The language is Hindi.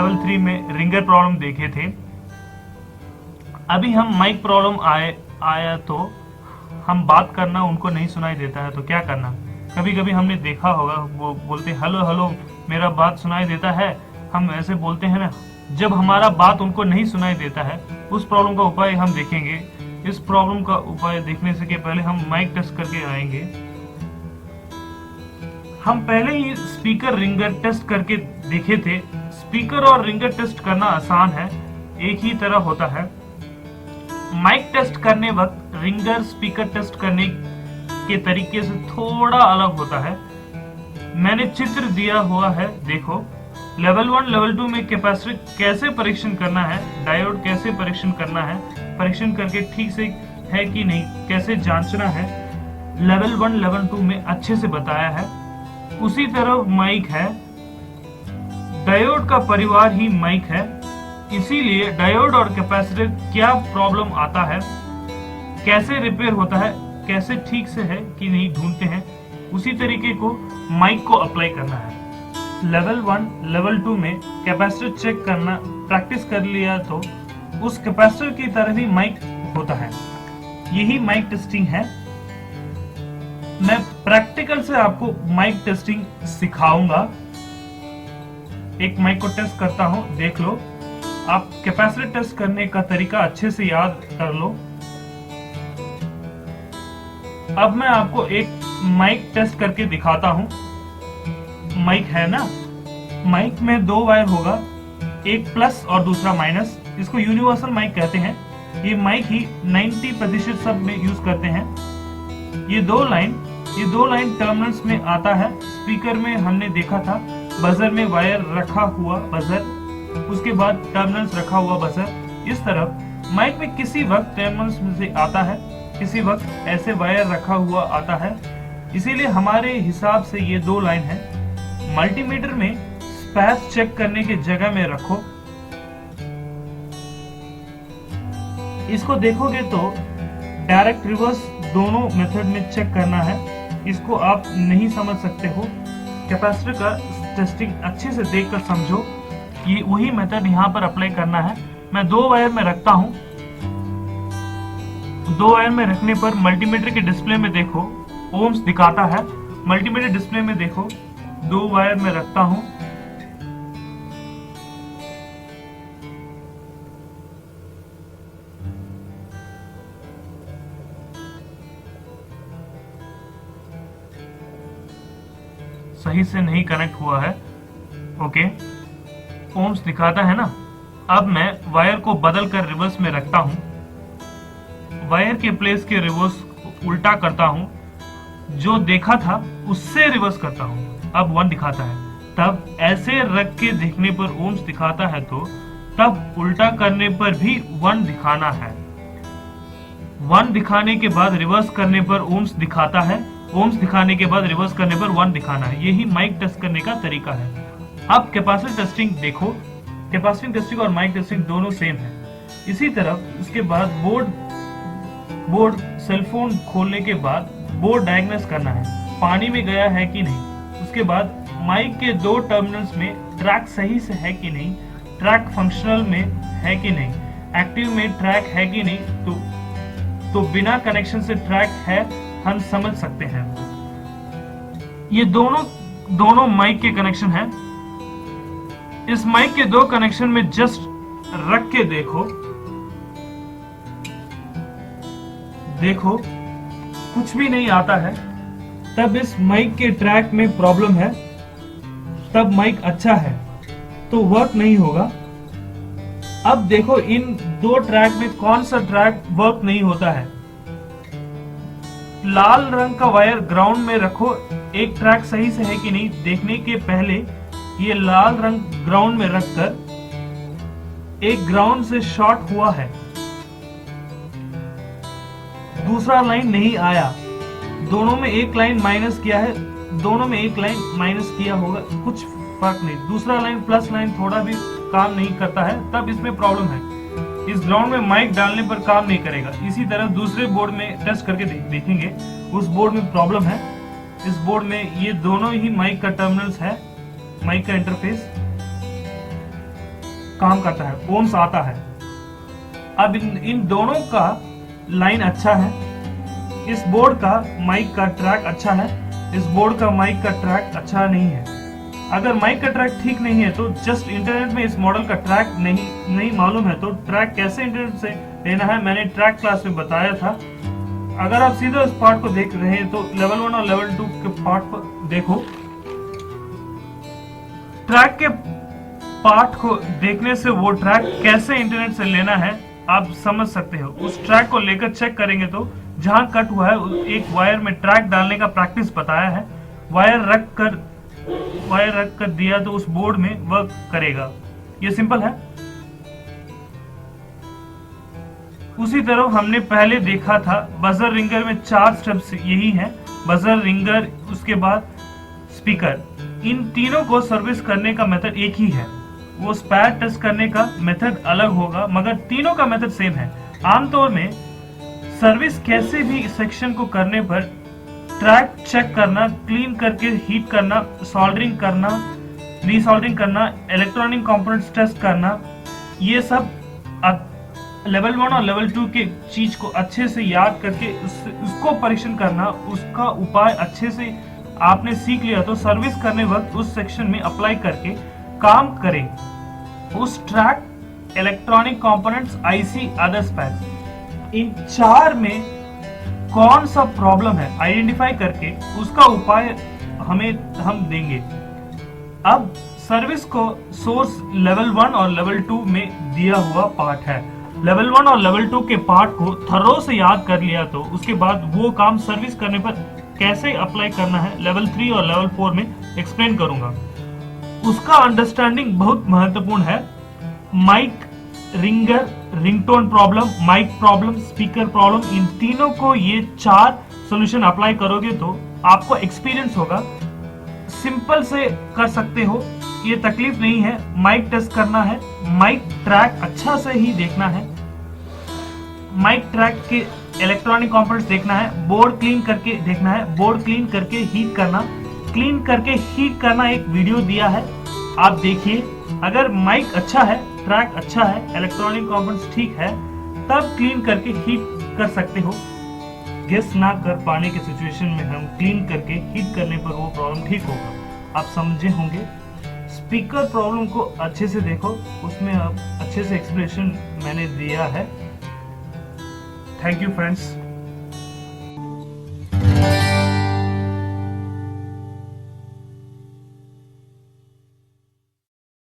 लेवल 3 में रिंगर प्रॉब्लम देखे थे। अभी हम माइक प्रॉब्लम आया तो हम बात करना उनको नहीं सुनाई देता है, तो क्या करना। कभी कभी हमने देखा होगा वो बोलते हेलो हेलो मेरा बात सुनाई देता है, हम ऐसे बोलते हैं ना। जब हमारा बात उनको नहीं सुनाई देता है, उस प्रॉब्लम का उपाय हम देखेंगे। इस प्रॉब्लम का उपाय देखने से पहले हम माइक टेस्ट करके आएंगे। हम पहले ही स्पीकर रिंगर टेस्ट करके देखे थे। स्पीकर और रिंगर टेस्ट करना आसान है, एक ही तरह होता है। माइक टेस्ट करने वक्त रिंगर स्पीकर टेस्ट करने के तरीके से थोड़ा अलग होता है। मैंने चित्र दिया हुआ है, देखो। लेवल 1 लेवल 2 में कैपेसिटर कैसे परीक्षण करना है, डायोड कैसे परीक्षण करना है, परीक्षण करके ठीक से है कि नहीं कैसे जांचना है, लेवल 1 लेवल 2 में अच्छे से बताया है। उसी तरह माइक है, डायोड का परिवार ही माइक है। इसीलिए डायोड और कैपेसिटर क्या प्रॉब्लम आता है, कैसे रिपेयर होता है, कैसे ठीक से है कि नहीं ढूंढते हैं, उसी तरीके को माइक को अप्लाई करना है। लेवल 1 लेवल 2 में कैपेसिटर चेक करना प्रैक्टिस कर लिया तो उस कैपेसिटर की तरह ही माइक होता है। यही माइक टेस्टिंग है। मैं प्रैक्टिकल से आपको माइक टेस्टिंग सिखाऊंगा। एक माइक को टेस्ट करता हूं, देख लो। आप कैपेसिटर टेस्ट करने का तरीका अच्छे से याद कर लो। अब मैं आपको एक माइक टेस्ट करके दिखाता हूं। माइक है ना, माइक में 2 वायर होगा, एक प्लस और दूसरा माइनस। इसको यूनिवर्सल माइक कहते हैं। ये माइक ही 90% सब में यूज करते हैं। ये दो लाइन टर्मिनल्स में आता है। स्पीकर में हमने देखा था बजर में वायर रखा हुआ बजर, उसके बाद टर्मिनल्स रखा हुआ बजर। इस तरफ माइक में किसी वक्त टर्मिनल्स में से आता है, किसी वक्त ऐसे वायर रखा हुआ आता है। इसीलिए हमारे हिसाब से ये 2 लाइन है। मल्टीमीटर में स्पेस चेक करने की जगह में रखो। इसको देखोगे तो डायरेक्ट रिवर्स दोनों मेथड में चेक करना है। इसको आप नहीं समझ सकते हो, कैपेसिटर का टेस्टिंग अच्छे से देखकर समझो। ये वही मेथड यहाँ पर अप्लाई करना है। मैं 2 वायर में रखता हूँ। 2 वायर में रखने पर मल्टीमीटर के डिस्प्ले में देखो ओम्स दिखाता है। मल्टीमीटर डिस्प्ले में देखो 2 वायर में रखता हूँ। सही से नहीं कनेक्ट हुआ है। ओके, ओम्स दिखाता है ना। अब मैं वायर को बदल कर रिवर्स में रखता हूं। वायर के प्लेस के रिवर्स उल्टा करता हूं, जो देखा था उससे रिवर्स करता हूं। अब 1 दिखाता है। तब ऐसे रख के देखने पर ओम्स दिखाता है, तो तब उल्टा करने पर भी 1 दिखाना है। 1 दिखाने के बाद रिवर्स करने पर ओम्स दिखाता है। ओम्स दिखाने के बाद रिवर्स करने पर 1 दिखाना है। यही माइक टेस्ट करने का तरीका है। अब कैपेसिटर टेस्टिंग देखो। कैपेसिटिव टेस्टिंग और माइक टेस्टिंग दोनों सेम है। इसी तरह उसके बाद बोर्ड सेलफोन खोलने के बाद बोर्ड डायग्नोस करना है, पानी में गया है कि नहीं। उसके बाद माइक के 2 टर्मिनल्स में ट्रैक सही से है कि नहीं, ट्रैक फंक्शनल में है कि नहीं, एक्टिव में ट्रैक है कि नहीं। तो बिना कनेक्शन से ट्रैक है, हम समझ सकते हैं। ये दोनों माइक के कनेक्शन है। इस माइक के 2 कनेक्शन में जस्ट रख के देखो कुछ भी नहीं आता है, तब इस माइक के ट्रैक में प्रॉब्लम है। तब माइक अच्छा है तो वर्क नहीं होगा। अब देखो इन 2 ट्रैक में कौन सा ट्रैक वर्क नहीं होता है। लाल रंग का वायर ग्राउंड में रखो, एक ट्रैक सही से है कि नहीं देखने के पहले ये लाल रंग ग्राउंड में रखकर एक ग्राउंड से शॉर्ट हुआ है, दूसरा लाइन नहीं आया, दोनों में एक लाइन माइनस किया है, दोनों में एक लाइन माइनस किया होगा, कुछ फर्क नहीं। दूसरा लाइन प्लस लाइन थोड़ा भी काम नहीं करता है, तब इसमें प्रॉब्लम है। इस ग्राउंड में माइक डालने पर काम नहीं करेगा। इसी तरह दूसरे बोर्ड में टेस्ट करके देखेंगे, उस बोर्ड में प्रॉब्लम है। इस बोर्ड में ये दोनों ही माइक का टर्मिनल्स है, माइक का इंटरफेस। काम करता है, ओम्स आता है। अब इन दोनों का लाइन अच्छा है, इस बोर्ड का माइक का ट्रैक अच्छा है, इस बोर्ड का माइक का ट्रैक अच्छा नहीं है। अगर माइक का ट्रैक ठीक नहीं है तो जस्ट इंटरनेट में इस मॉडल का ट्रैक नहीं मालूम है तो ट्रैक कैसे इंटरनेट से लेना है मैंने ट्रैक क्लास में बताया था। अगर आप सीधा इस पार्ट को देख रहे हैं तो लेवल 1 और लेवल 2 के पार्ट को देखो। ट्रैक के पार्ट को देखने से वो ट्रैक कैसे इंटरनेट से लेना है आप समझ सकते हो। उस ट्रैक को लेकर चेक करेंगे तो जहां कट हुआ है एक वायर में ट्रैक डालने का प्रैक्टिस बताया है। वायर रख कर दिया तो उस बोर्ड में वर्क करेगा। ये सिंपल है। उसी तरह हमने पहले देखा था बजर रिंगर में 4 स्टेप्स यही हैं, बजर रिंगर, उसके बाद स्पीकर। इन तीनों को सर्विस करने का मेथड एक ही है। वो स्पेयर टेस्ट करने का मेथड अलग होगा मगर तीनों का मेथड सेम है। आमतौर में सर्विस कैसे भी सेक्शन को करने पर ट्रैक चेक करना, क्लीन करके हीट करना, सोल्डरिंग करना, रीसोल्डरिंग करना, इलेक्ट्रॉनिक कंपोनेंट्स टेस्ट करना, ये सब लेवल 1 और लेवल 2 के चीज को अच्छे से याद करके उसको परीक्षण करना, उसका उपाय अच्छे से आपने सीख लिया तो सर्विस करने वक्त उस सेक्शन में अप्लाई करके काम करें। उस track, electronic components, IC, other spares, इन 4 में कौन सा प्रॉब्लम है आइडेंटिफाई करके उसका उपाय हम देंगे। अब सर्विस को सोर्स लेवल 1 और लेवल 2 में दिया हुआ पार्ट है। लेवल 1 और लेवल 2 के पार्ट को थरो से याद कर लिया तो उसके बाद वो काम सर्विस करने पर कैसे अप्लाई करना है लेवल 3 और लेवल 4 में एक्सप्लेन करूंगा। उसका अंडरस्टैंडिंग बहुत महत्वपूर्ण है। Mic, ringer, ringtone problem, mic problem, speaker problem, इन तीनों को ये 4 सॉल्यूशन अप्लाई करोगे तो आपको एक्सपीरियंस होगा। सिंपल से कर सकते हो, ये तकलीफ नहीं है। माइक टेस्ट करना है, माइक ट्रैक अच्छा से ही देखना है, माइक ट्रैक के इलेक्ट्रॉनिक कंपोनेंट्स देखना है, बोर्ड क्लीन करके देखना है, बोर्ड क्लीन करके हीट करना, क्लीन करके हीट करना एक वीडियो दिया है, आप देखिए। अगर माइक अच्छा है, ट्रैक अच्छा है, इलेक्ट्रॉनिक कंपोनेंट्स ठीक है, तब क्लीन करके हीट कर सकते हो। गेस ना कर पाने के सिचुएशन में हम क्लीन करके हीट करने पर वो प्रॉब्लम ठीक होगा। आप समझे होंगे। स्पीकर प्रॉब्लम को अच्छे से देखो, उसमें अब अच्छे से एक्सप्लेनेशन मैंने दिया है। Thank you friends.